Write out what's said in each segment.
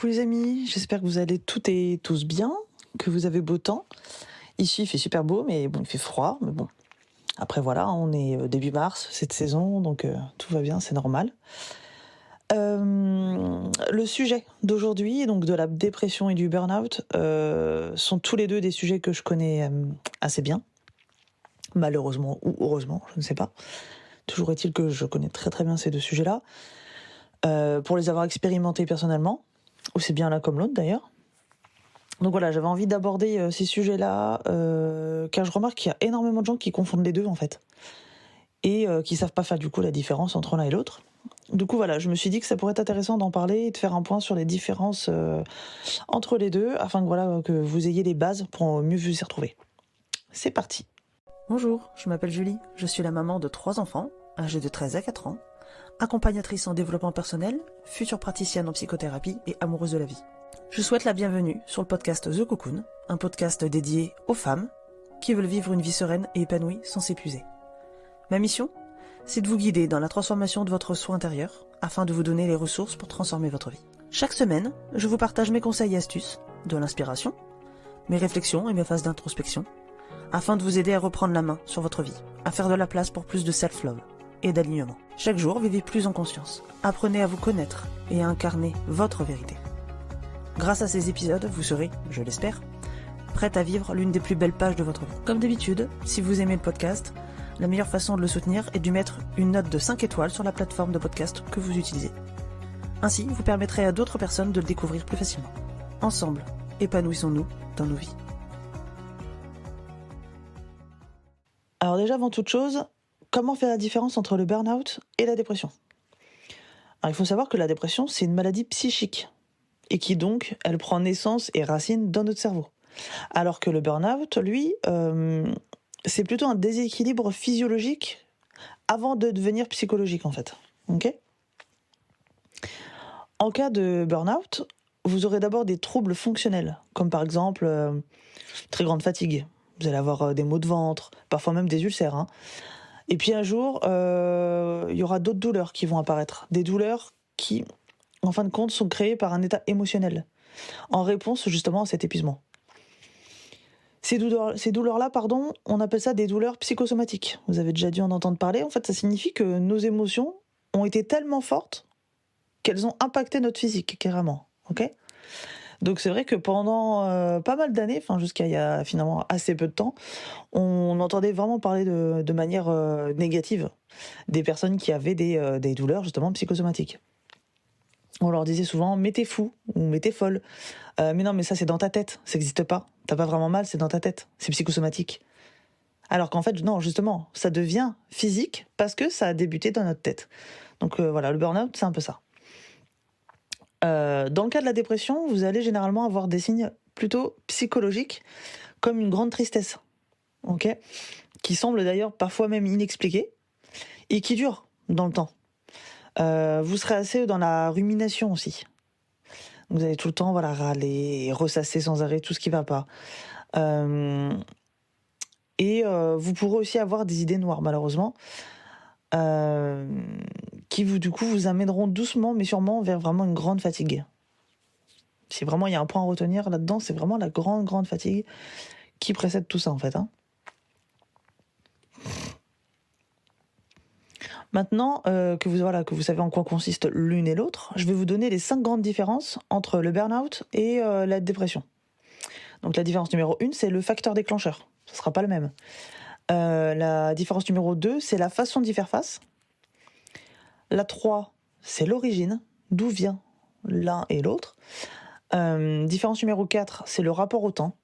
Coucou les amis, j'espère que vous allez toutes et tous bien, que vous avez beau temps. Ici il fait super beau, mais bon, il fait froid, mais bon. Après voilà, on est début mars, cette saison, donc tout va bien, c'est normal. Le sujet d'aujourd'hui, donc de la dépression et du burn-out, sont tous les deux des sujets que je connais assez bien. Malheureusement ou heureusement, je ne sais pas. Toujours est-il que je connais très très bien ces deux sujets-là. Pour les avoir expérimentés personnellement, aussi bien l'un comme l'autre d'ailleurs. Donc voilà, j'avais envie d'aborder ces sujets-là, car je remarque qu'il y a énormément de gens qui confondent les deux en fait, et qui savent pas faire du coup la différence entre l'un et l'autre. Du coup voilà, je me suis dit que ça pourrait être intéressant d'en parler et de faire un point sur les différences entre les deux, afin que voilà que vous ayez les bases pour mieux vous y retrouver. C'est parti. Bonjour, je m'appelle Julie, je suis la maman de 3 enfants, âgés de 13 à 4 ans, accompagnatrice en développement personnel, future praticienne en psychothérapie et amoureuse de la vie. Je souhaite la bienvenue sur le podcast The Cocoon, un podcast dédié aux femmes qui veulent vivre une vie sereine et épanouie sans s'épuiser. Ma mission, c'est de vous guider dans la transformation de votre soi intérieur afin de vous donner les ressources pour transformer votre vie. Chaque semaine, je vous partage mes conseils et astuces, de l'inspiration, mes réflexions et mes phases d'introspection, afin de vous aider à reprendre la main sur votre vie, à faire de la place pour plus de self-love et d'alignement. Chaque jour, vivez plus en conscience. Apprenez à vous connaître et à incarner votre vérité. Grâce à ces épisodes, vous serez, je l'espère, prête à vivre l'une des plus belles pages de votre vie. Comme d'habitude, si vous aimez le podcast, la meilleure façon de le soutenir est de lui mettre une note de 5 étoiles sur la plateforme de podcast que vous utilisez. Ainsi, vous permettrez à d'autres personnes de le découvrir plus facilement. Ensemble, épanouissons-nous dans nos vies. Alors déjà avant toute chose, comment faire la différence entre le burn-out et la dépression ? Alors il faut savoir que la dépression, c'est une maladie psychique, et qui donc, elle prend naissance et racine dans notre cerveau. Alors que le burn-out, lui, c'est plutôt un déséquilibre physiologique avant de devenir psychologique en fait. Ok ? En cas de burn-out, vous aurez d'abord des troubles fonctionnels, comme par exemple très grande fatigue. Vous allez avoir des maux de ventre, parfois même des ulcères. Hein. Et puis un jour, il y aura d'autres douleurs qui vont apparaître. Des douleurs qui, en fin de compte, sont créées par un état émotionnel, en réponse justement à cet épuisement. Ces douleurs-là, on appelle ça des douleurs psychosomatiques. Vous avez déjà dû en entendre parler. En fait, ça signifie que nos émotions ont été tellement fortes qu'elles ont impacté notre physique, carrément. Ok ? Donc c'est vrai que pendant pas mal d'années, jusqu'à il y a finalement assez peu de temps, on entendait vraiment parler de manière négative des personnes qui avaient des douleurs justement psychosomatiques. On leur disait souvent « mais t'es fou » ou « mais t'es folle ». Mais non, mais ça c'est dans ta tête, ça n'existe pas. T'as pas vraiment mal, c'est dans ta tête, c'est psychosomatique. Alors qu'en fait, non, justement, ça devient physique parce que ça a débuté dans notre tête. Donc voilà, le burn-out, c'est un peu ça. Dans le cas de la dépression, vous allez généralement avoir des signes plutôt psychologiques, comme une grande tristesse, ok, qui semble d'ailleurs parfois même inexpliquée, et qui dure dans le temps. Vous serez assez dans la rumination aussi. Vous allez tout le temps râler et ressasser sans arrêt tout ce qui ne va pas. Vous pourrez aussi avoir des idées noires, malheureusement, qui vous amèneront doucement mais sûrement vers vraiment une grande fatigue. Si vraiment il y a un point à retenir là-dedans, c'est vraiment la grande fatigue qui précède tout ça en fait. Hein. Maintenant que vous savez en quoi consiste l'une et l'autre, je vais vous donner les 5 grandes différences entre le burn-out et la dépression. Donc la différence numéro 1, c'est le facteur déclencheur. Ce ne sera pas le même. La différence numéro 2, c'est la façon d'y faire face. La 3, c'est l'origine, d'où vient l'un et l'autre. Différence numéro 4, c'est le rapport au temps.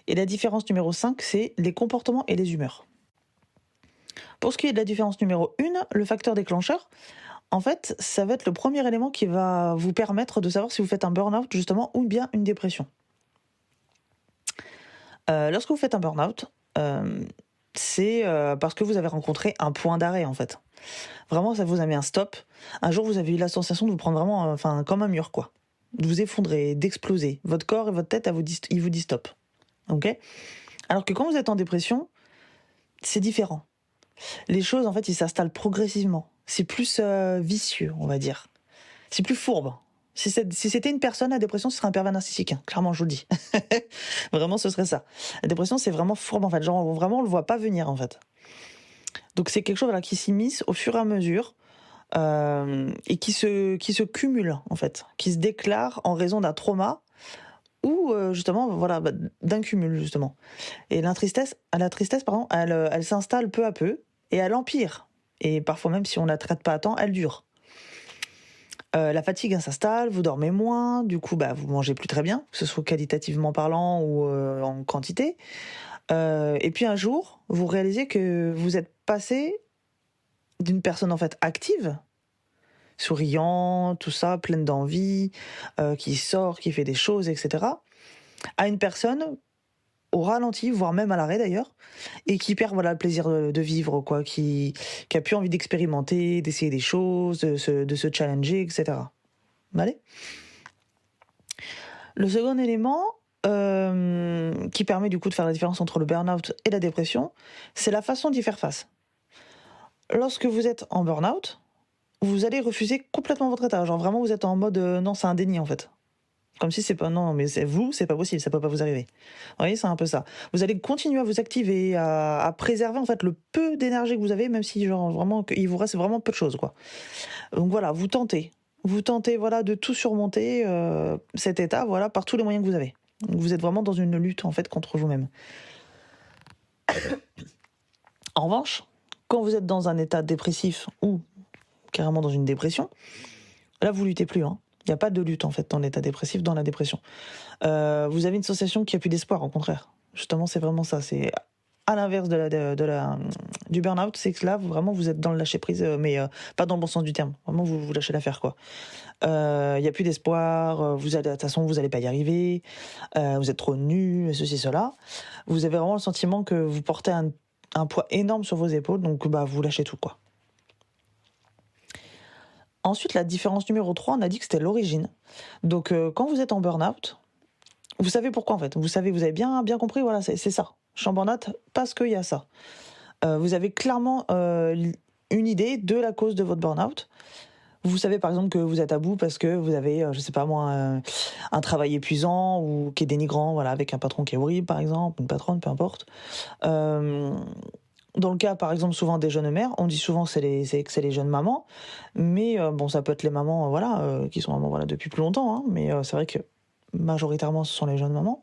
Et la différence numéro 5, c'est les comportements et les humeurs. Pour ce qui est de la différence numéro 1, le facteur déclencheur, en fait, ça va être le premier élément qui va vous permettre de savoir si vous faites un burn-out, justement, ou bien une dépression. Lorsque vous faites un burn-out, c'est parce que vous avez rencontré un point d'arrêt, en fait. Vraiment, ça vous a mis un stop. Un jour, vous avez eu la sensation de vous prendre vraiment comme un mur, quoi. De vous effondrer, d'exploser. Votre corps et votre tête, ils vous disent stop. Ok ? Alors que quand vous êtes en dépression, c'est différent. Les choses, en fait, ils s'installent progressivement. C'est plus vicieux, on va dire. C'est plus fourbe. Si c'était une personne, la dépression, ce serait un pervers narcissique, hein, clairement, je vous le dis. Vraiment, ce serait ça. La dépression, c'est vraiment fourbe, en fait. Genre, vraiment, on le voit pas venir, en fait. Donc, c'est quelque chose voilà, qui s'immisce au fur et à mesure et qui se cumule, en fait, qui se déclare en raison d'un trauma ou justement, voilà, d'un cumul, justement. Et la tristesse, pardon, elle s'installe peu à peu et elle empire. Et parfois même, si on la traite pas à temps, elle dure. La fatigue elle s'installe, vous dormez moins, du coup vous mangez plus très bien, que ce soit qualitativement parlant ou en quantité. Et puis un jour, vous réalisez que vous êtes passé d'une personne en fait active, souriant, tout ça, pleine d'envie, qui sort, qui fait des choses, etc., à une personne au ralenti, voire même à l'arrêt d'ailleurs, et qui perd voilà le plaisir de vivre, quoi, qui a plus envie d'expérimenter, d'essayer des choses, de se challenger, etc. Allez. Le second élément qui permet du coup de faire la différence entre le burn-out et la dépression, c'est la façon d'y faire face. Lorsque vous êtes en burn-out, vous allez refuser complètement votre état. Genre vraiment, vous êtes en mode non, c'est un déni en fait. Comme si c'est pas non, mais c'est vous, c'est pas possible, ça peut pas vous arriver. Vous voyez, c'est un peu ça. Vous allez continuer à vous activer, à préserver en fait le peu d'énergie que vous avez, même si genre vraiment il vous reste vraiment peu de choses quoi. Donc voilà, vous tentez voilà de tout surmonter cet état voilà par tous les moyens que vous avez. Donc vous êtes vraiment dans une lutte en fait contre vous-même. En revanche, quand vous êtes dans un état dépressif ou carrément dans une dépression, là vous luttez plus. Il n'y a pas de lutte en fait dans l'état dépressif, dans la dépression. Vous avez une sensation qu'il n'y a plus d'espoir, au contraire. Justement, c'est vraiment ça. C'est à l'inverse du burn-out, c'est que là, vraiment, vous êtes dans le lâcher-prise, mais pas dans le bon sens du terme. Vraiment, vous lâchez l'affaire, quoi. Il n'y a plus d'espoir, de toute façon, vous n'allez pas y arriver, vous êtes trop nus, ceci, cela. Vous avez vraiment le sentiment que vous portez un poids énorme sur vos épaules, donc vous lâchez tout, quoi. Ensuite, la différence numéro 3, on a dit que c'était l'origine. Donc, quand vous êtes en burn-out, vous savez pourquoi, en fait. Vous avez bien compris, voilà, c'est ça. Je suis en burn-out parce qu'il y a ça. Vous avez clairement une idée de la cause de votre burn-out. Vous savez, par exemple, que vous êtes à bout parce que vous avez, je sais pas moi, un travail épuisant ou qui est dénigrant, voilà, avec un patron qui est horrible, par exemple, une patronne, peu importe. Dans le cas, par exemple, souvent des jeunes mères, on dit souvent que c'est les jeunes mamans, mais bon, ça peut être les mamans, qui sont mamans, depuis plus longtemps, mais c'est vrai que majoritairement, ce sont les jeunes mamans.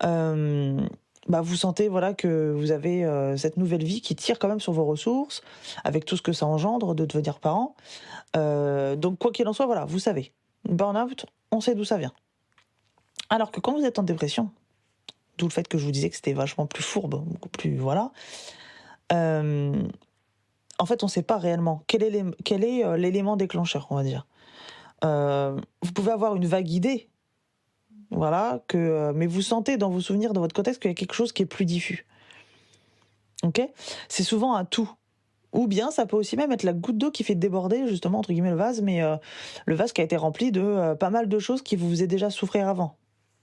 Vous sentez, que vous avez cette nouvelle vie qui tire quand même sur vos ressources, avec tout ce que ça engendre de devenir parent. Donc, quoi qu'il en soit, vous savez. Burn-out, on sait d'où ça vient. Alors que quand vous êtes en dépression, d'où le fait que je vous disais que c'était vachement plus fourbe, beaucoup plus, en fait, on ne sait pas réellement quel est l'élément déclencheur, on va dire. Vous pouvez avoir une vague idée, mais vous sentez dans vos souvenirs, dans votre contexte, qu'il y a quelque chose qui est plus diffus. Ok ? C'est souvent un tout. Ou bien, ça peut aussi même être la goutte d'eau qui fait déborder, justement, entre guillemets, le vase, mais le vase qui a été rempli de pas mal de choses qui vous faisaient déjà souffrir avant.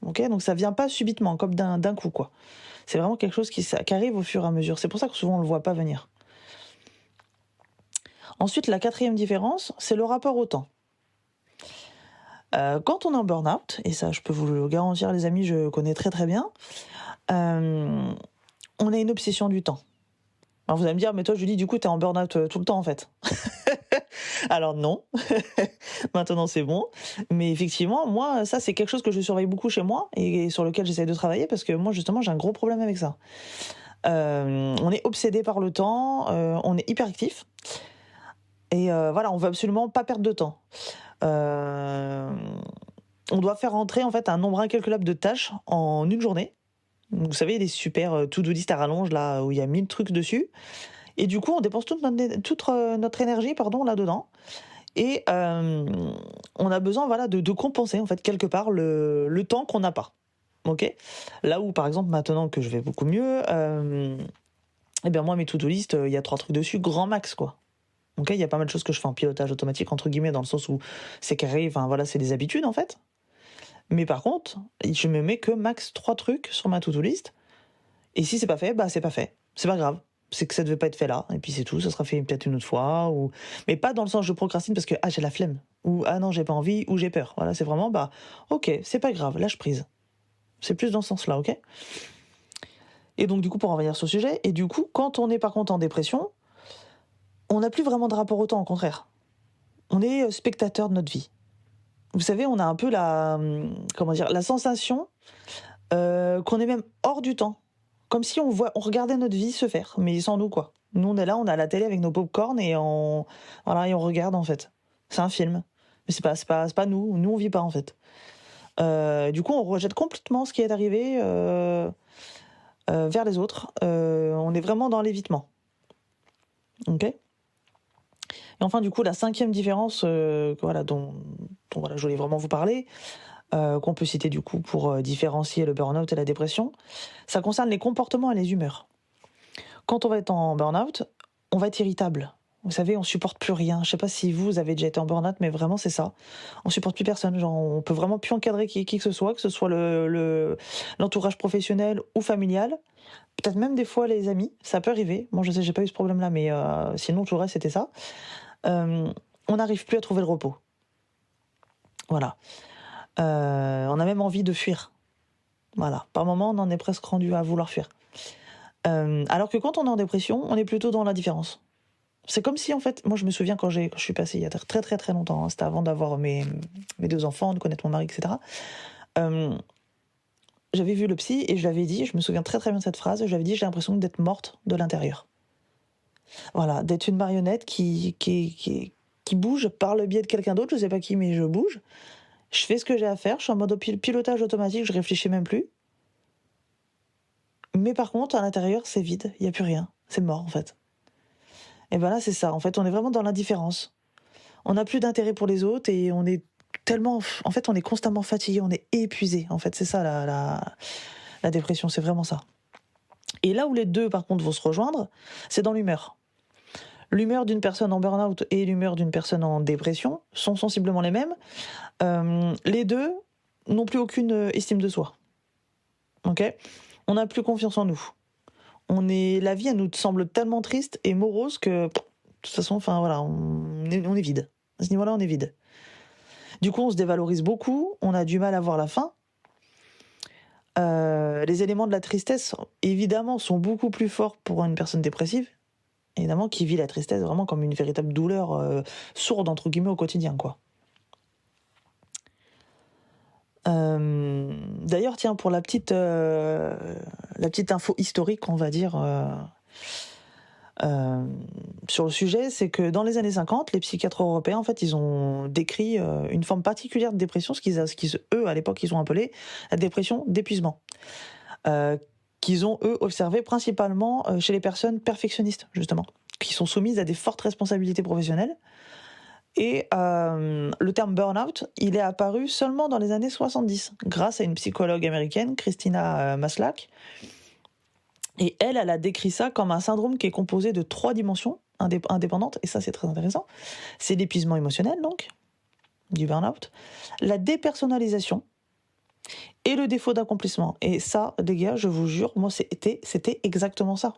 Ok ? Donc ça vient pas subitement, comme d'un coup, quoi. C'est vraiment quelque chose qui arrive au fur et à mesure. C'est pour ça que souvent on le voit pas venir. Ensuite, la quatrième différence, c'est le rapport au temps. Quand on est en burn-out, et ça je peux vous le garantir les amis, je connais très très bien, on a une obsession du temps. Alors vous allez me dire, mais toi Julie, du coup t'es en burn-out tout le temps en fait. Alors non, maintenant c'est bon, mais effectivement, moi ça c'est quelque chose que je surveille beaucoup chez moi et sur lequel j'essaie de travailler parce que moi justement j'ai un gros problème avec ça. On est obsédé par le temps, on est hyperactif et on veut absolument pas perdre de temps. On doit faire rentrer en fait un nombre incalculable de tâches en une journée. Vous savez, les super to-do list à rallonge là où il y a 1000 trucs dessus. Et du coup, on dépense toute notre énergie là-dedans. Et on a besoin de compenser en fait quelque part le temps qu'on n'a pas. Ok ? Là où par exemple maintenant que je vais beaucoup mieux, moi mes to-do list, il y a 3 trucs dessus, grand max quoi. Ok, il y a pas mal de choses que je fais en pilotage automatique entre guillemets dans le sens où c'est carré, c'est des habitudes en fait. Mais par contre, je me mets que max 3 trucs sur ma to-do list. Et si c'est pas fait, c'est pas fait. C'est pas grave. c'est que ça devait pas être fait là, et puis c'est tout, ça sera fait peut-être une autre fois, mais pas dans le sens je procrastine parce que j'ai la flemme, ou ah non j'ai pas envie, ou j'ai peur. Voilà, c'est vraiment ok, c'est pas grave, lâche prise. C'est plus dans ce sens-là, ok. Et donc du coup pour en revenir sur le sujet, et du coup quand on est par contre en dépression, on n'a plus vraiment de rapport au temps, au contraire. On est spectateur de notre vie. Vous savez, on a un peu la sensation qu'on est même hors du temps. Comme si on regardait notre vie se faire, mais sans nous, quoi. Nous, on est là, on a la télé avec nos pop-corn et on regarde, en fait. C'est un film. Mais c'est pas nous. Nous, on vit pas, en fait. Du coup, on rejette complètement ce qui est arrivé vers les autres. On est vraiment dans l'évitement. Ok ? Et enfin, du coup, la 5e différence dont je voulais vraiment vous parler, qu'on peut citer du coup pour différencier le burn-out et la dépression, ça concerne les comportements et les humeurs. Quand on va être en burn-out, on va être irritable. Vous savez, on supporte plus rien. Je sais pas si vous avez déjà été en burn-out, mais vraiment c'est ça. On supporte plus personne. Genre, on peut vraiment plus encadrer qui que ce soit l'entourage professionnel ou familial. Peut-être même des fois les amis, ça peut arriver. Bon, je sais, j'ai pas eu ce problème-là, mais sinon tout le reste c'était ça. On n'arrive plus à trouver le repos. Voilà. On a même envie de fuir. Voilà. Par moments, on en est presque rendu à vouloir fuir. Alors que quand on est en dépression, on est plutôt dans l'indifférence. C'est comme si, en fait, moi je me souviens quand je suis passée il y a très très très longtemps, hein, c'était avant d'avoir mes 2 enfants, de connaître mon mari, etc. J'avais vu le psy et je lui avais dit, je me souviens très très bien de cette phrase, je lui avais dit j'ai l'impression d'être morte de l'intérieur. Voilà, d'être une marionnette qui bouge par le biais de quelqu'un d'autre, je sais pas qui, mais je bouge. Je fais ce que j'ai à faire, je suis en mode pilotage automatique, je réfléchis même plus. Mais par contre, à l'intérieur, c'est vide, il n'y a plus rien. C'est mort, en fait. Et ben là, c'est ça. En fait, on est vraiment dans l'indifférence. On n'a plus d'intérêt pour les autres et on est tellement... En fait, on est constamment fatigué, on est épuisé. En fait, c'est ça, la dépression, c'est vraiment ça. Et là où les deux, par contre, vont se rejoindre, c'est dans l'humeur. L'humeur d'une personne en burn-out et l'humeur d'une personne en dépression sont sensiblement les mêmes. Les deux n'ont plus aucune estime de soi. Ok ? On n'a plus confiance en nous. La vie, elle nous semble tellement triste et morose que, de toute façon, enfin voilà, on est vide. À ce niveau-là, on est vide. Du coup, on se dévalorise beaucoup, on a du mal à voir la fin. Les éléments de la tristesse, évidemment, sont beaucoup plus forts pour une personne dépressive, évidemment, qui vit la tristesse vraiment comme une véritable douleur sourde, entre guillemets, au quotidien, quoi. D'ailleurs, tiens, pour la petite info historique, on va dire, sur le sujet, c'est que dans les années 50, les psychiatres européens, en fait, ils ont décrit une forme particulière de dépression, eux, à l'époque, ils ont appelé la dépression d'épuisement, qu'ils ont, eux, observé principalement chez les personnes perfectionnistes, justement, qui sont soumises à des fortes responsabilités professionnelles. Et le terme burn-out, il est apparu seulement dans les années 70, grâce à une psychologue américaine, Christina Maslach. Et elle a décrit ça comme un syndrome qui est composé de 3 dimensions indépendantes, et ça c'est très intéressant. C'est l'épuisement émotionnel, donc, du burn-out, la dépersonnalisation et le défaut d'accomplissement. Et ça, les gars, je vous jure, moi c'était exactement ça.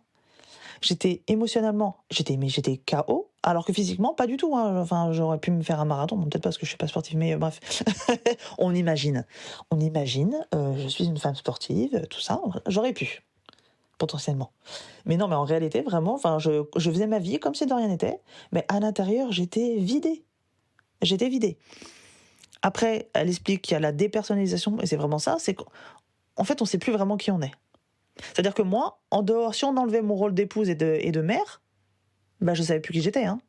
Émotionnellement, j'étais KO, alors que physiquement, pas du tout. Hein. Enfin, j'aurais pu me faire un marathon, bon, peut-être parce que je suis pas sportive, mais bref. On imagine, je suis une femme sportive, tout ça, j'aurais pu, potentiellement. Mais non, mais en réalité, vraiment, enfin, je faisais ma vie comme si de rien n'était, mais à l'intérieur, j'étais vidée. Après, elle explique qu'il y a la dépersonnalisation, et c'est vraiment ça, c'est qu'en fait, on sait plus vraiment qui on est. C'est-à-dire que moi, en dehors, si on enlevait mon rôle d'épouse et de mère, je savais plus qui j'étais. Hein.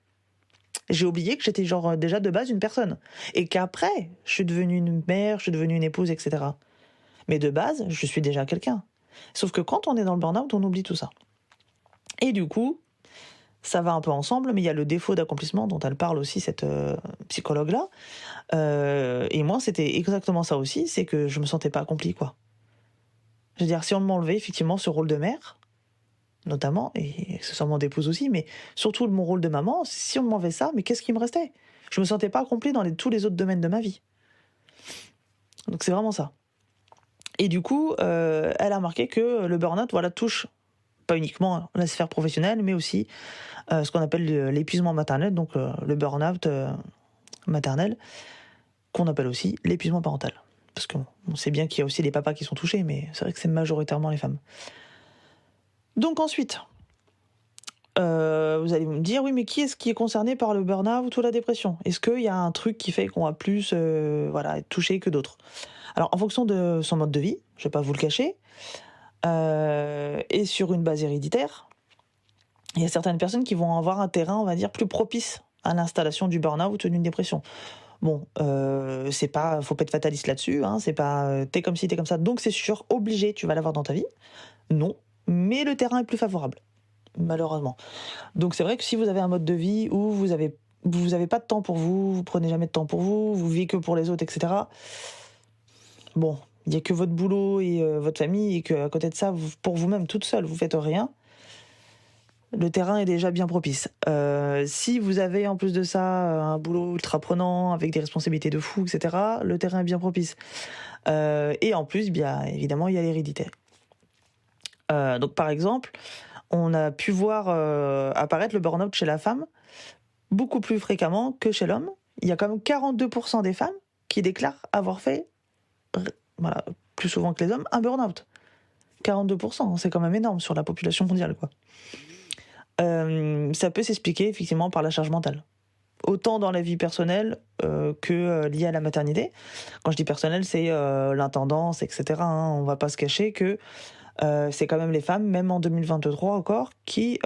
J'ai oublié que j'étais déjà de base une personne. Et qu'après, je suis devenue une mère, je suis devenue une épouse, etc. Mais de base, je suis déjà quelqu'un. Sauf que quand on est dans le burn-out, on oublie tout ça. Et du coup, ça va un peu ensemble, mais il y a le défaut d'accomplissement dont elle parle aussi, cette psychologue-là. Et moi, c'était exactement ça aussi, c'est que je me sentais pas accomplie, quoi. Je veux dire, si on m'enlevait effectivement ce rôle de mère, notamment, et accessoirement d'épouse aussi, mais surtout mon rôle de maman, si on m'enlevait ça, mais qu'est-ce qui me restait ? Je me sentais pas accomplie dans tous les autres domaines de ma vie. Donc c'est vraiment ça. Et du coup, elle a remarqué que le burn-out, touche pas uniquement la sphère professionnelle, mais aussi ce qu'on appelle l'épuisement maternel, donc le burn-out maternel, qu'on appelle aussi l'épuisement parental. Parce qu'on sait bien qu'il y a aussi les papas qui sont touchés, mais c'est vrai que c'est majoritairement les femmes. Donc ensuite, vous allez me dire, oui, mais qui est-ce qui est concerné par le burn-out ou la dépression? Est-ce qu'il y a un truc qui fait qu'on va plus être touché que d'autres? Alors, en fonction de son mode de vie, je ne vais pas vous le cacher, et sur une base héréditaire, il y a certaines personnes qui vont avoir un terrain, on va dire, plus propice à l'installation du burn-out ou d'une dépression. Bon, c'est pas, faut pas être fataliste là-dessus, hein, c'est pas t'es comme ci, t'es comme ça, donc c'est sûr, obligé, tu vas l'avoir dans ta vie. Non, mais le terrain est plus favorable, malheureusement. Donc c'est vrai que si vous avez un mode de vie où vous avez pas de temps pour vous prenez jamais de temps pour vous vivez que pour les autres, etc. Bon, il y a que votre boulot et votre famille, et qu'à côté de ça, pour vous-même, toute seule, vous faites rien. Le terrain est déjà bien propice. Si vous avez en plus de ça un boulot ultra prenant, avec des responsabilités de fou, etc., le terrain est bien propice. Et en plus, bien évidemment, il y a l'hérédité. Donc par exemple, on a pu voir apparaître le burn-out chez la femme beaucoup plus fréquemment que chez l'homme. Il y a quand même 42% des femmes qui déclarent avoir fait, plus souvent que les hommes, un burn-out. 42%, c'est quand même énorme sur la population mondiale, quoi. Ça peut s'expliquer effectivement par la charge mentale. Autant dans la vie personnelle que liée à la maternité. Quand je dis personnelle, c'est l'intendance, etc. On va pas se cacher que c'est quand même les femmes, même en 2023 encore, qui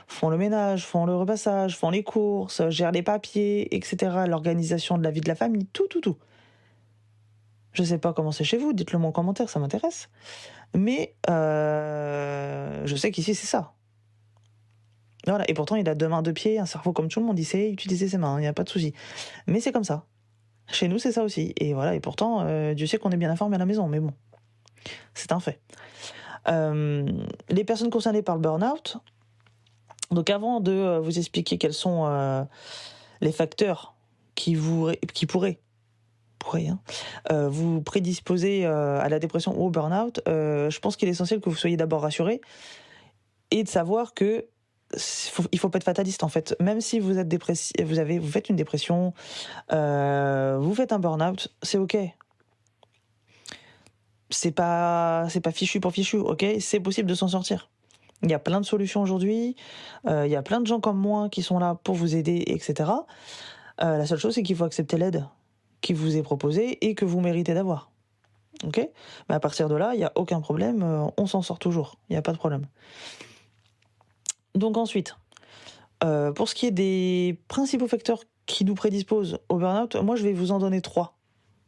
font le ménage, font le repassage, font les courses, gèrent les papiers, etc. L'organisation de la vie de la famille, tout. Je sais pas comment c'est chez vous, dites-le moi en commentaire, ça m'intéresse. Mais je sais qu'ici c'est ça. Voilà. Et pourtant il a 2 mains, 2 pieds, un cerveau comme tout le monde, il sait utiliser ses mains, il n'y a pas de souci. Mais c'est comme ça. Chez nous c'est ça aussi. Et voilà, et pourtant Dieu sait qu'on est bien informé à la maison, mais bon, c'est un fait. Les personnes concernées par le burn-out, donc avant de vous expliquer quels sont les facteurs qui pourraient vous prédisposer à la dépression ou au burn-out, je pense qu'il est essentiel que vous soyez d'abord rassurés et de savoir que il faut pas être fataliste en fait. Même si vous êtes dépressif, vous faites une dépression, vous faites un burn-out, c'est ok. C'est pas fichu pour fichu, ok. C'est possible de s'en sortir. Il y a plein de solutions aujourd'hui. Il y a plein de gens comme moi qui sont là pour vous aider, etc. La seule chose, c'est qu'il faut accepter l'aide qui vous est proposée et que vous méritez d'avoir. Ok. Mais à partir de là, il n'y a aucun problème. On s'en sort toujours. Il n'y a pas de problème. Donc ensuite, pour ce qui est des principaux facteurs qui nous prédisposent au burn-out, moi je vais vous en donner 3.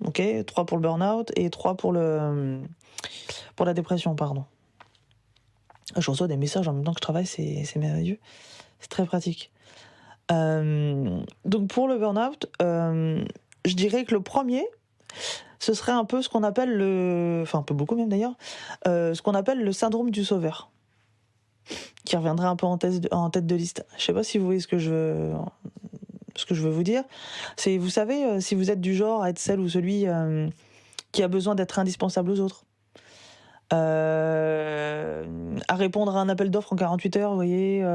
Ok, 3 pour le burn-out et 3 pour la dépression, pardon. Je reçois des messages en même temps que je travaille, c'est merveilleux. C'est très pratique. Donc pour le burn-out, je dirais que le premier, ce serait un peu ce qu'on appelle un peu beaucoup même d'ailleurs, ce qu'on appelle le syndrome du sauveur, qui reviendrait un peu en tête de liste. Je sais pas si vous voyez ce que je veux vous dire. C'est, vous savez, si vous êtes du genre à être celle ou celui qui a besoin d'être indispensable aux autres, à répondre à un appel d'offres en 48 heures, vous voyez,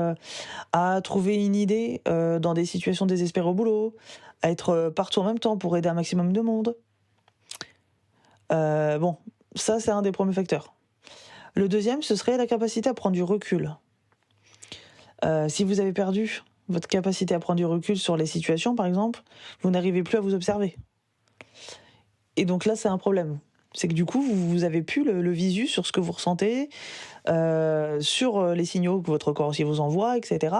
à trouver une idée dans des situations désespérées au boulot, à être partout en même temps pour aider un maximum de monde. Bon, ça c'est un des premiers facteurs. Le deuxième, ce serait la capacité à prendre du recul. Si vous avez perdu votre capacité à prendre du recul sur les situations, par exemple, vous n'arrivez plus à vous observer. Et donc là, c'est un problème. C'est que du coup, vous avez plus le visu sur ce que vous ressentez, sur les signaux que votre corps aussi vous envoie, etc.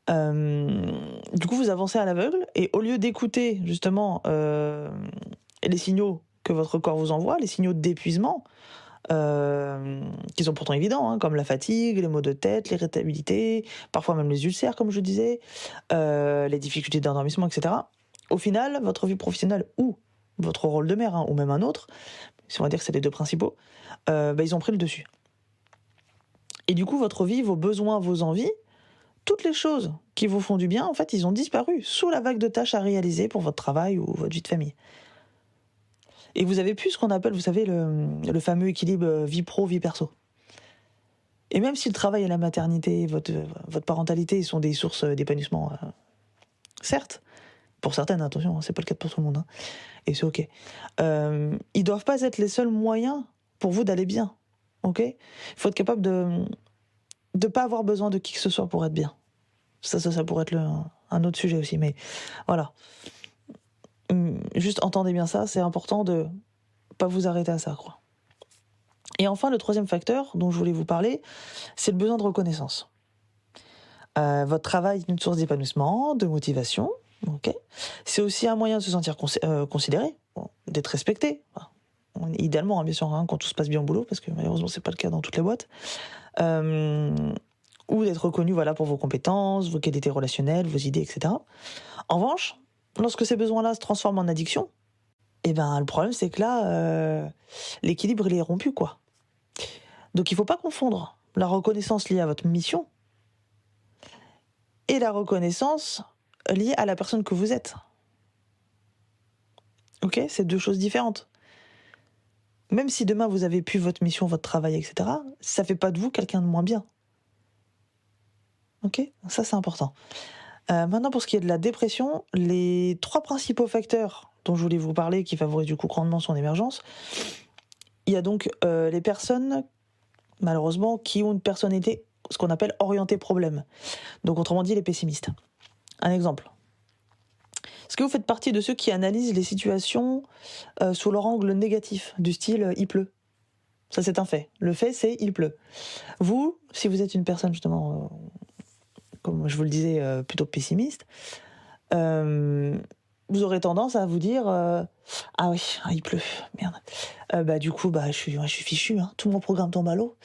Du coup, vous avancez à l'aveugle, et au lieu d'écouter justement les signaux que votre corps vous envoie, les signaux d'épuisement, qui sont pourtant évidents, comme la fatigue, les maux de tête, l'irritabilité, parfois même les ulcères, comme je disais, les difficultés d'endormissement, etc. Au final, votre vie professionnelle ou votre rôle de mère, ou même un autre, si on va dire que c'est les 2 principaux, ils ont pris le dessus. Et du coup, votre vie, vos besoins, vos envies, toutes les choses qui vous font du bien, en fait, ils ont disparu sous la vague de tâches à réaliser pour votre travail ou votre vie de famille. Et vous avez plus ce qu'on appelle, vous savez, le fameux équilibre vie pro, vie perso. Et même si le travail et la maternité, votre parentalité sont des sources d'épanouissement, certes, pour certaines, attention, c'est pas le cas pour tout le monde, hein, et c'est ok. Ils doivent pas être les seuls moyens pour vous d'aller bien, ok? Il faut être capable de pas avoir besoin de qui que ce soit pour être bien. Ça pourrait être un autre sujet aussi, mais voilà. Juste entendez bien ça, c'est important de pas vous arrêter à ça, quoi. Et enfin, le troisième facteur dont je voulais vous parler, c'est le besoin de reconnaissance. Votre travail est une source d'épanouissement, de motivation, ok. C'est aussi un moyen de se sentir considéré, bon, d'être respecté. Enfin, idéalement, hein, bien sûr, hein, quand tout se passe bien au boulot, parce que malheureusement, c'est pas le cas dans toutes les boîtes. Ou d'être reconnu, voilà, pour vos compétences, vos qualités relationnelles, vos idées, etc. En revanche, lorsque ces besoins-là se transforment en addiction, eh ben, le problème, c'est que là, l'équilibre, il est rompu, quoi. Donc, il ne faut pas confondre la reconnaissance liée à votre mission et la reconnaissance liée à la personne que vous êtes. Ok ? C'est deux choses différentes. Même si demain, vous avez pu votre mission, votre travail, etc., ça ne fait pas de vous quelqu'un de moins bien. Ok ? Ça, c'est important. Maintenant, pour ce qui est de la dépression, les 3 principaux facteurs dont je voulais vous parler, qui favorisent du coup grandement son émergence, il y a donc les personnes, malheureusement, qui ont une personnalité, ce qu'on appelle orientée problème. Donc, autrement dit, les pessimistes. Un exemple. Est-ce que vous faites partie de ceux qui analysent les situations sous leur angle négatif, du style il pleut? Ça, c'est un fait. Le fait, c'est il pleut. Vous, si vous êtes une personne, justement, comme je vous le disais, plutôt pessimiste, vous aurez tendance à vous dire ah oui, il pleut, merde. Du coup, je suis fichu, hein, tout mon programme tombe à l'eau.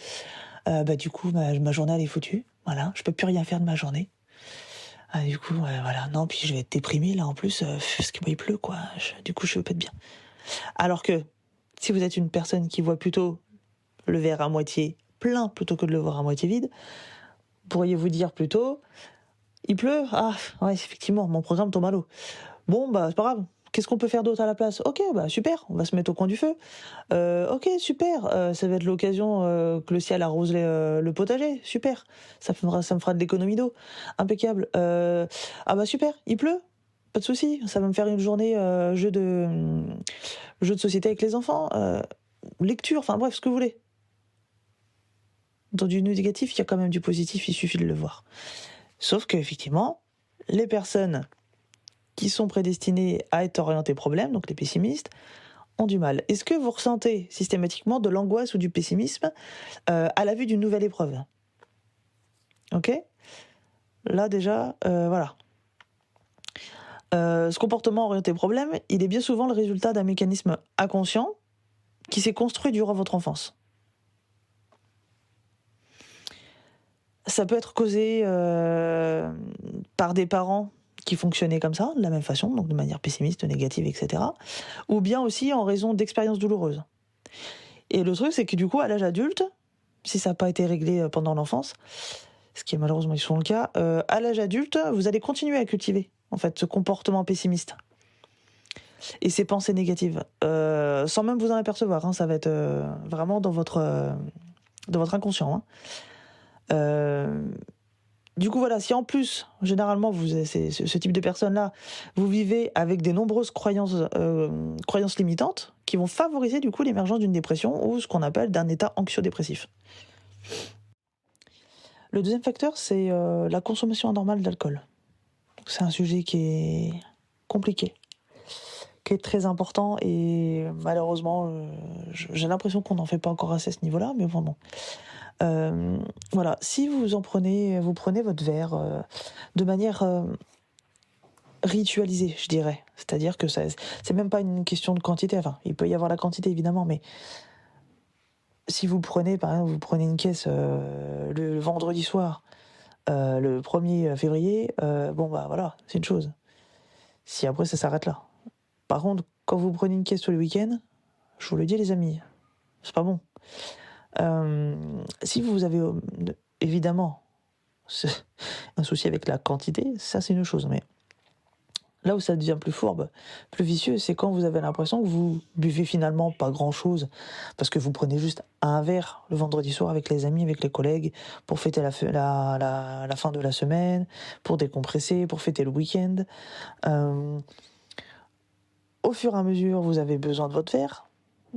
Du coup, ma journée, elle est foutue. Voilà, je peux plus rien faire de ma journée. Du coup, voilà, non, puis je vais être déprimée là en plus, parce que il pleut, quoi. Du coup, je vais pas être bien. Alors que si vous êtes une personne qui voit plutôt le verre à moitié plein plutôt que de le voir à moitié vide, pourriez-vous dire plutôt il pleut? Ah, ouais, effectivement, mon programme tombe à l'eau. Bon, c'est pas grave. Qu'est-ce qu'on peut faire d'autre à la place? Ok, super, on va se mettre au coin du feu. Ok, super, ça va être l'occasion que le ciel arrose le potager. Super, ça me fera de l'économie d'eau. Impeccable. Super, il pleut? Pas de souci, ça va me faire une journée jeu de société avec les enfants, lecture, enfin bref, ce que vous voulez. Dans du négatif, il y a quand même du positif, il suffit de le voir. Sauf que effectivement, les personnes qui sont prédestinées à être orientées problème, donc les pessimistes, ont du mal. Est-ce que vous ressentez systématiquement de l'angoisse ou du pessimisme à la vue d'une nouvelle épreuve? Ok ? Là déjà, voilà. Ce comportement orienté problème, il est bien souvent le résultat d'un mécanisme inconscient qui s'est construit durant votre enfance. Ça peut être causé par des parents qui fonctionnaient comme ça, de la même façon, donc de manière pessimiste, négative, etc. Ou bien aussi en raison d'expériences douloureuses. Et le truc, c'est que du coup, à l'âge adulte, si ça n'a pas été réglé pendant l'enfance, ce qui est malheureusement souvent le cas, à l'âge adulte, vous allez continuer à cultiver, en fait, ce comportement pessimiste. Et ces pensées négatives, sans même vous en apercevoir, hein, ça va être vraiment dans votre inconscient. Hein. Du coup, voilà, si en plus, généralement, ce type de personnes-là, vous vivez avec des nombreuses croyances limitantes qui vont favoriser du coup l'émergence d'une dépression ou ce qu'on appelle d'un état anxio-dépressif. Le deuxième facteur, c'est la consommation anormale d'alcool. C'est un sujet qui est compliqué, qui est très important et malheureusement, j'ai l'impression qu'on n'en fait pas encore assez à ce niveau-là, mais bon. Voilà, si vous prenez votre verre de manière ritualisée, je dirais. C'est-à-dire que c'est même pas une question de quantité. Enfin, il peut y avoir la quantité évidemment, mais si vous prenez, par exemple, une caisse le vendredi soir, le 1er février, voilà, c'est une chose. Si après ça s'arrête là. Par contre, quand vous prenez une caisse tous les week-ends, je vous le dis les amis, c'est pas bon. Si vous avez évidemment un souci avec la quantité, ça c'est une chose, mais Là où ça devient plus fourbe, plus vicieux, c'est quand vous avez l'impression que vous buvez finalement pas grand-chose, parce que vous prenez juste un verre le vendredi soir avec les amis, avec les collègues, pour fêter la fin de la semaine, pour décompresser, pour fêter le week-end. Euh, Au fur et à mesure, vous avez besoin de votre verre.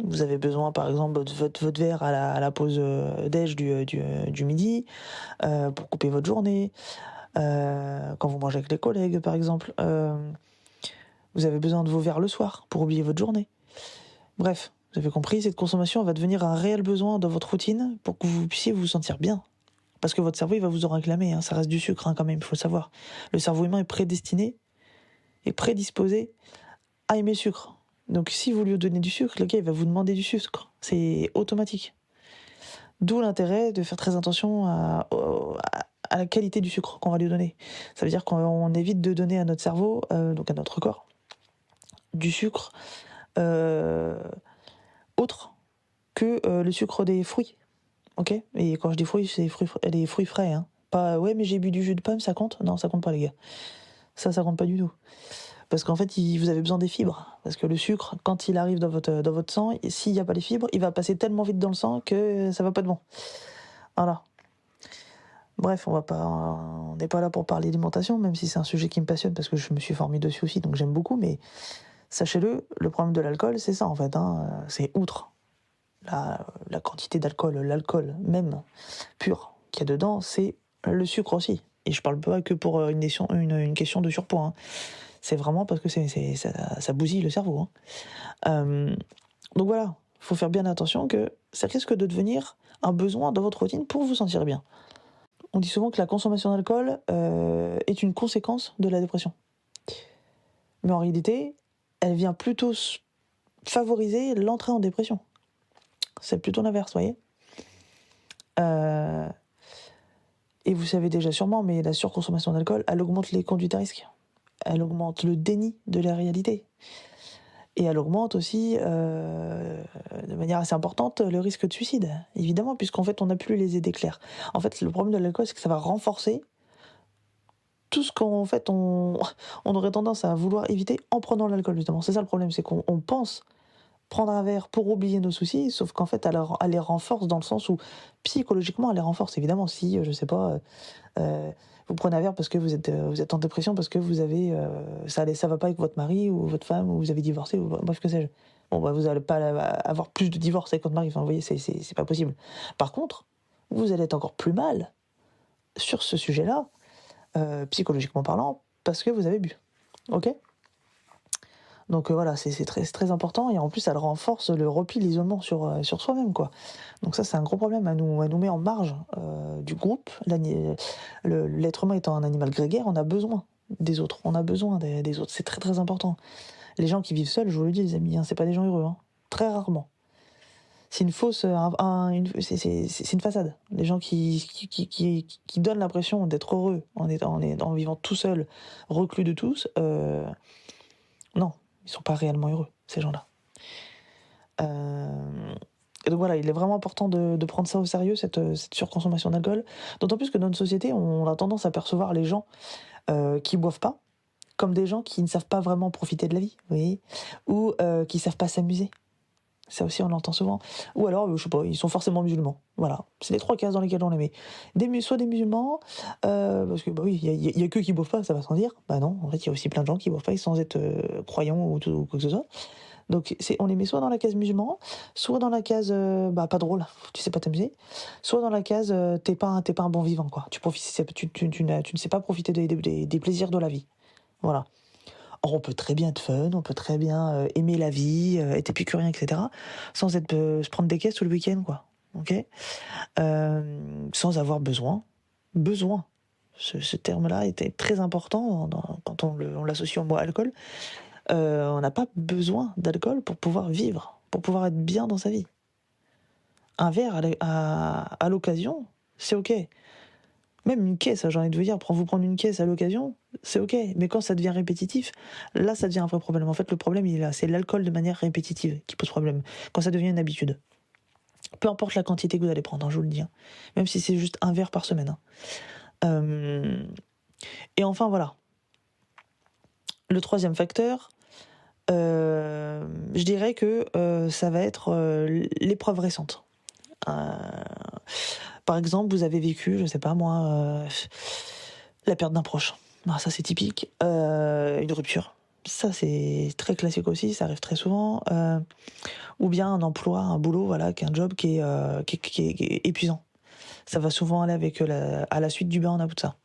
Vous avez besoin, par exemple, de votre verre à la pause déj du midi, pour couper votre journée. Quand vous mangez avec les collègues, par exemple. Vous avez besoin de vos verres le soir pour oublier votre journée. Bref, vous avez compris, cette consommation va devenir un réel besoin dans votre routine pour que vous puissiez vous sentir bien. Parce que votre cerveau, il va vous en réclamer, hein. Ça reste du sucre, hein, quand même, il faut le savoir. Le cerveau humain est prédestiné et prédisposé à aimer le sucre. Donc si vous lui donnez du sucre, le gars, il va vous demander du sucre. C'est automatique. D'où l'intérêt de faire très attention à la qualité du sucre qu'on va lui donner. Ça veut dire qu'on évite de donner à notre cerveau, donc à notre corps, du sucre autre que le sucre des fruits. Ok. Et quand je dis fruits, c'est les fruits frais. Hein. Pas ouais, mais j'ai bu du jus de pomme, ça compte? Non, ça compte pas, les gars. Ça compte pas du tout. Parce qu'en fait, vous avez besoin des fibres. Parce que le sucre, quand il arrive dans votre sang, s'il n'y a pas les fibres, il va passer tellement vite dans le sang que ça va pas être bon. Voilà. Bref, on n'est pas là pour parler d'alimentation, même si c'est un sujet qui me passionne parce que je me suis formé dessus aussi, donc j'aime beaucoup. Mais sachez-le, le problème de l'alcool, c'est ça en fait. Hein, c'est outre la quantité d'alcool, l'alcool même pur qu'il y a dedans, c'est le sucre aussi. Et je parle pas que pour une question de surpoids. Hein. C'est vraiment parce que ça bousille le cerveau. Hein. Donc voilà, il faut faire bien attention que ça risque de devenir un besoin dans votre routine pour vous sentir bien. On dit souvent que la consommation d'alcool est une conséquence de la dépression. Mais en réalité, elle vient plutôt favoriser l'entrée en dépression. C'est plutôt l'inverse, vous voyez. Et vous savez déjà sûrement, mais la surconsommation d'alcool, elle augmente les conduites à risque. Elle augmente le déni de la réalité. Et elle augmente aussi, de manière assez importante, le risque de suicide, évidemment, puisqu'en fait, on n'a plus les idées claires. En fait, le problème de l'alcool, c'est que ça va renforcer tout ce qu'en fait, on aurait tendance à vouloir éviter en prenant l'alcool, justement. C'est ça le problème, c'est qu'on pense prendre un verre pour oublier nos soucis, sauf qu'en fait, elle les renforce dans le sens où, psychologiquement, elle les renforce. Évidemment, si, je sais pas, vous prenez un verre parce que vous êtes en dépression, parce que vous avez, ça va pas avec votre mari ou votre femme, ou vous avez divorcé, ou bref, que sais-je. Bon, bah, vous n'allez pas avoir plus de divorces avec votre mari, enfin, vous voyez, c'est pas possible. Par contre, vous allez être encore plus mal sur ce sujet-là, psychologiquement parlant, parce que vous avez bu. Ok ? Donc voilà, c'est très important, et en plus elle renforce le repli, l'isolement sur soi-même, quoi. Donc ça, c'est un gros problème, elle nous met en marge du groupe. L'être humain étant un animal grégaire, on a besoin des autres, des autres, c'est très très important. Les gens qui vivent seuls, je vous le dis les amis, hein, c'est pas des gens heureux, hein. Très rarement. C'est une fausse, c'est une façade. Les gens qui donnent l'impression d'être heureux en vivant tout seul, reclus de tous, non. Ils sont pas réellement heureux, ces gens-là. Et donc voilà, il est vraiment important de prendre ça au sérieux, cette surconsommation d'alcool. D'autant plus que dans notre société, on a tendance à percevoir les gens qui boivent pas comme des gens qui ne savent pas vraiment profiter de la vie, vous voyez, ou qui savent pas s'amuser. Ça aussi, on l'entend souvent. Ou alors, je sais pas, ils sont forcément musulmans. Voilà, c'est les 3 cases dans lesquelles on les met. Soit des musulmans, parce que bah oui, il y a que qui boivent pas, ça va sans dire. Bah non, en fait, il y a aussi plein de gens qui boivent pas sans être croyants ou quoi que ce soit. Donc on les met soit dans la case musulman, soit dans la case pas drôle, tu sais pas t'amuser, soit dans la case t'es pas un bon vivant, quoi. Tu ne sais pas profiter des plaisirs de la vie. Voilà. Or, on peut très bien être fun, on peut très bien aimer la vie, être épicurien, etc., sans se prendre des caisses tout le week-end, quoi. Ok. Sans avoir besoin. Besoin. Ce terme-là était très important quand on l'associe au mot alcool. On n'a pas besoin d'alcool pour pouvoir vivre, pour pouvoir être bien dans sa vie. Un verre à l'occasion, c'est ok. Même une caisse, j'ai envie de vous dire, vous prendre une caisse à l'occasion, c'est ok. Mais quand ça devient répétitif, là, ça devient un vrai problème. En fait, le problème, il est là. C'est l'alcool de manière répétitive qui pose problème. Quand ça devient une habitude. Peu importe la quantité que vous allez prendre, hein, je vous le dis. Hein. Même si c'est juste un verre par semaine. Hein. Et enfin, voilà. Le troisième facteur, je dirais que ça va être l'épreuve récente. Euh, Par exemple, vous avez vécu, je sais pas moi, la perte d'un proche. Ah, ça c'est typique. Une rupture. Ça c'est très classique aussi, ça arrive très souvent. Ou bien un emploi, un boulot, voilà, qui est un job qui est épuisant. Ça va souvent aller avec à la suite du burn-out, ça.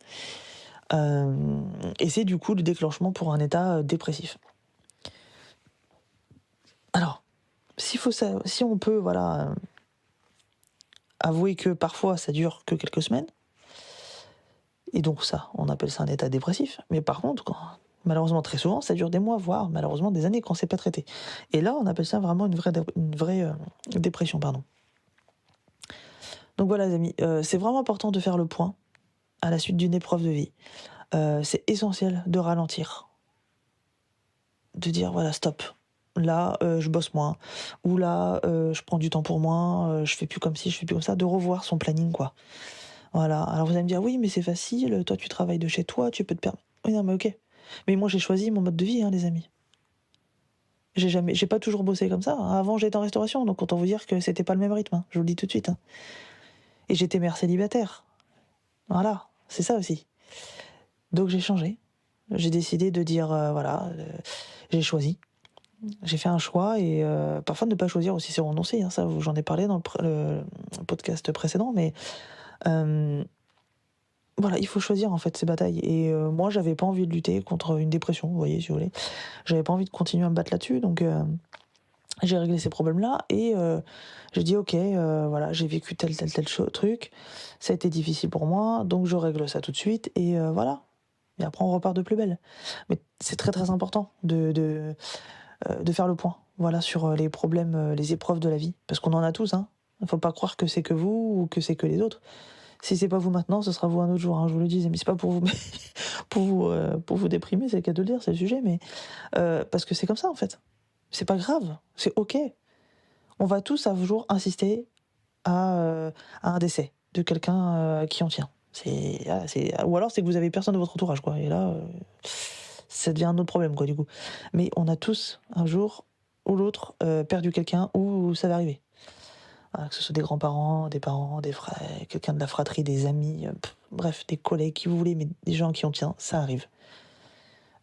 Et c'est du coup le déclenchement pour un état dépressif. Alors, si on peut, voilà, avouer que parfois ça dure que quelques semaines, et donc ça, on appelle ça un état dépressif. Mais par contre, malheureusement très souvent, ça dure des mois, voire malheureusement des années quand c'est pas traité. Et là, on appelle ça vraiment une vraie dépression, pardon. Donc voilà, les amis, c'est vraiment important de faire le point à la suite d'une épreuve de vie. C'est essentiel de ralentir, de dire voilà, stop. Là, je bosse moins, ou là, je prends du temps pour moi, je fais plus comme ci, je fais plus comme ça, de revoir son planning, quoi. Voilà. Alors vous allez me dire oui, mais c'est facile, toi tu travailles de chez toi, tu peux te permettre. Oui, non, mais ok. Mais moi j'ai choisi mon mode de vie, hein, les amis. J'ai pas toujours bossé comme ça. Avant j'étais en restauration, donc autant vous dire que c'était pas le même rythme, hein, je vous le dis tout de suite. Hein. Et j'étais mère célibataire. Voilà, c'est ça aussi. Donc j'ai changé. J'ai décidé de dire voilà, j'ai choisi. J'ai fait un choix et parfois ne pas choisir aussi c'est renoncer. Hein, ça, j'en ai parlé dans le podcast précédent, mais voilà, il faut choisir en fait ses batailles. Et moi, j'avais pas envie de lutter contre une dépression, vous voyez, si vous voulez. J'avais pas envie de continuer à me battre là-dessus, donc j'ai réglé ces problèmes-là et j'ai dit ok, voilà, j'ai vécu tel truc, ça a été difficile pour moi, donc je règle ça tout de suite et voilà. Et après, on repart de plus belle. Mais c'est très très important de faire le point, voilà, sur les problèmes, les épreuves de la vie, parce qu'on en a tous, hein. Il faut pas croire que c'est que vous ou que c'est que les autres. Si c'est pas vous maintenant, ce sera vous un autre jour, hein, je vous le dis, mais c'est pas pour vous, pour vous déprimer, c'est le cas de le dire, c'est le sujet, mais parce que c'est comme ça en fait. C'est pas grave, c'est ok. On va tous un jour insister à un décès de quelqu'un qui en tient. Ou alors c'est que vous avez personne de votre entourage, quoi. Et là, ça devient un autre problème, quoi, du coup. Mais on a tous un jour ou l'autre perdu quelqu'un où ça va arriver. Voilà, que ce soit des grands-parents, des parents, des frères, quelqu'un de la fratrie, des amis, bref, des collègues, qui vous voulez, mais des gens qui en tiennent, ça arrive.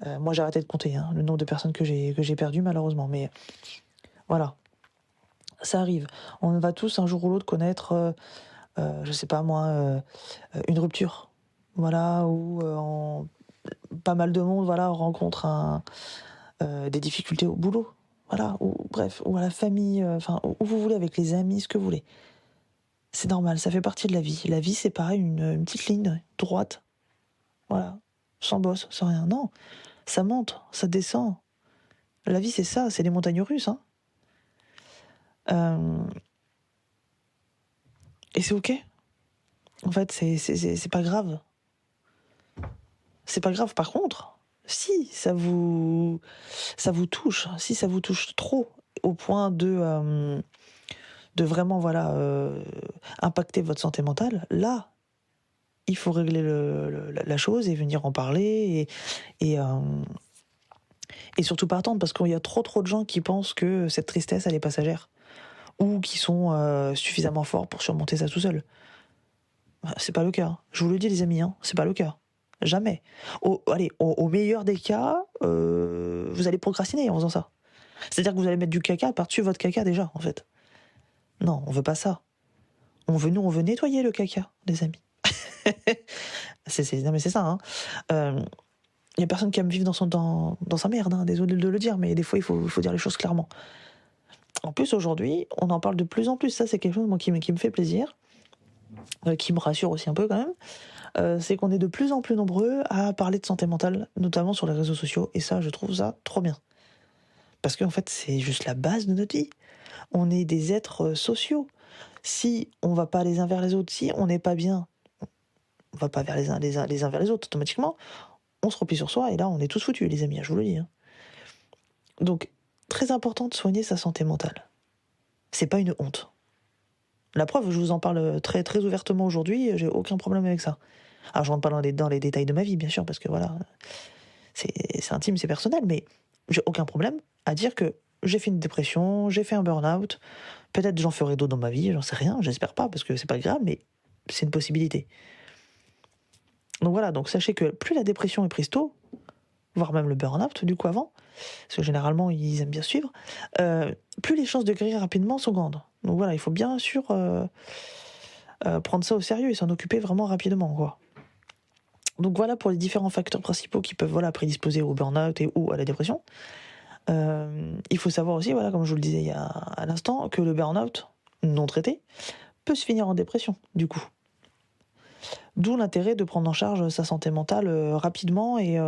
Moi, j'ai arrêté de compter hein, le nombre de personnes que j'ai perdues, malheureusement. Mais voilà, ça arrive. On va tous, un jour ou l'autre, connaître, je sais pas moi, une rupture. Voilà, où pas mal de monde voilà, rencontre des difficultés au boulot. Voilà, ou bref, ou à la famille, enfin, où vous voulez, avec les amis, ce que vous voulez. C'est normal, ça fait partie de la vie. La vie, c'est pareil, une petite ligne droite. Voilà, sans bosse, sans rien. Non, ça monte, ça descend. La vie, c'est ça, c'est les montagnes russes. Hein. Et c'est ok. En fait, c'est pas grave. C'est pas grave. Par contre, si ça vous touche, si ça vous touche trop, au point de vraiment voilà impacter votre santé mentale, là, il faut régler la chose et venir en parler et surtout pas attendre parce qu'il y a trop de gens qui pensent que cette tristesse elle est passagère ou qui sont suffisamment forts pour surmonter ça tout seul. C'est pas le cas. Je vous le dis les amis, hein, c'est pas le cas. Jamais. Au meilleur des cas, vous allez procrastiner en faisant ça. C'est-à-dire que vous allez mettre du caca par-dessus votre caca déjà, en fait. Non, on veut pas ça. On veut nettoyer le caca, les amis. Non mais c'est ça, hein. Y a personne qui aime vivre dans sa merde, hein. Désolé de le dire, mais des fois il faut dire les choses clairement. En plus aujourd'hui, on en parle de plus en plus. Ça c'est quelque chose moi, qui me fait plaisir, qui me rassure aussi un peu quand même. C'est qu'on est de plus en plus nombreux à parler de santé mentale, notamment sur les réseaux sociaux, et ça je trouve ça trop bien. Parce qu'en fait c'est juste la base de notre vie. On est des êtres sociaux. Si on va pas les uns vers les autres, si on n'est pas bien, on va pas vers les uns vers les autres, automatiquement, on se replie sur soi, et là, on est tous foutus, les amis, je vous le dis. Hein. Donc, très important de soigner sa santé mentale. C'est pas une honte. La preuve, je vous en parle très, très ouvertement aujourd'hui, j'ai aucun problème avec ça. Alors, je rentre pas dans les détails de ma vie, bien sûr, parce que voilà, c'est intime, c'est personnel, mais j'ai aucun problème à dire que j'ai fait une dépression, j'ai fait un burn-out, peut-être j'en ferai d'autres dans ma vie, j'en sais rien, j'espère pas, parce que c'est pas grave, mais c'est une possibilité. Donc voilà, donc sachez que plus la dépression est prise tôt, voire même le burn-out du coup avant, parce que généralement ils aiment bien suivre, plus les chances de guérir rapidement sont grandes. Donc voilà, il faut bien sûr prendre ça au sérieux et s'en occuper vraiment rapidement, quoi. Donc voilà pour les différents facteurs principaux qui peuvent prédisposer au burn-out et ou à la dépression. Il faut savoir aussi, comme je vous le disais à l'instant, que le burn-out non traité peut se finir en dépression, du coup. D'où l'intérêt de prendre en charge sa santé mentale rapidement et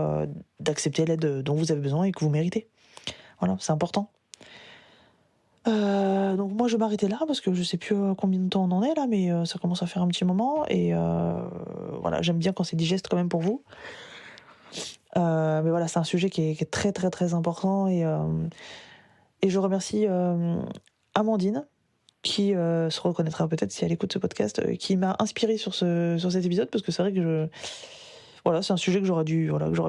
d'accepter l'aide dont vous avez besoin et que vous méritez. Voilà, c'est important. Donc moi je vais m'arrêter là parce que je sais plus combien de temps on en est là, mais ça commence à faire un petit moment et voilà, j'aime bien quand c'est digeste quand même pour vous. Mais voilà, c'est un sujet qui est très très très important et je remercie Amandine qui se reconnaîtra peut-être si elle écoute ce podcast, qui m'a inspirée sur cet épisode parce que c'est vrai que c'est un sujet que j'aurais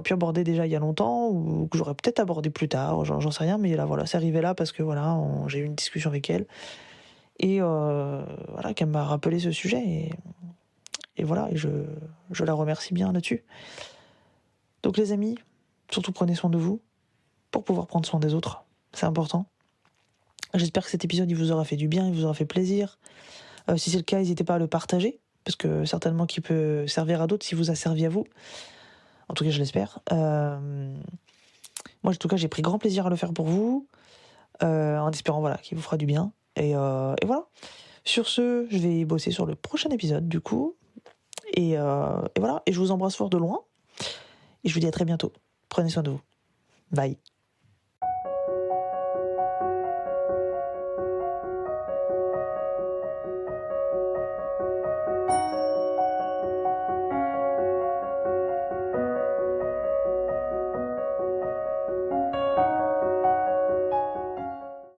pu aborder déjà il y a longtemps ou que j'aurais peut-être abordé plus tard, j'en sais rien, mais là c'est arrivé là parce que j'ai eu une discussion avec elle et qu'elle m'a rappelé ce sujet et je la remercie bien là-dessus. Donc les amis, surtout prenez soin de vous pour pouvoir prendre soin des autres, c'est important. J'espère que cet épisode il vous aura fait du bien, il vous aura fait plaisir. Si c'est le cas, n'hésitez pas à le partager parce que certainement qu'il peut servir à d'autres si vous a servi à vous. En tout cas, je l'espère. Moi, en tout cas, j'ai pris grand plaisir à le faire pour vous, en espérant qu'il vous fera du bien. Et voilà. Sur ce, je vais bosser sur le prochain épisode, du coup. Et voilà. Et je vous embrasse fort de loin. Et je vous dis à très bientôt. Prenez soin de vous. Bye.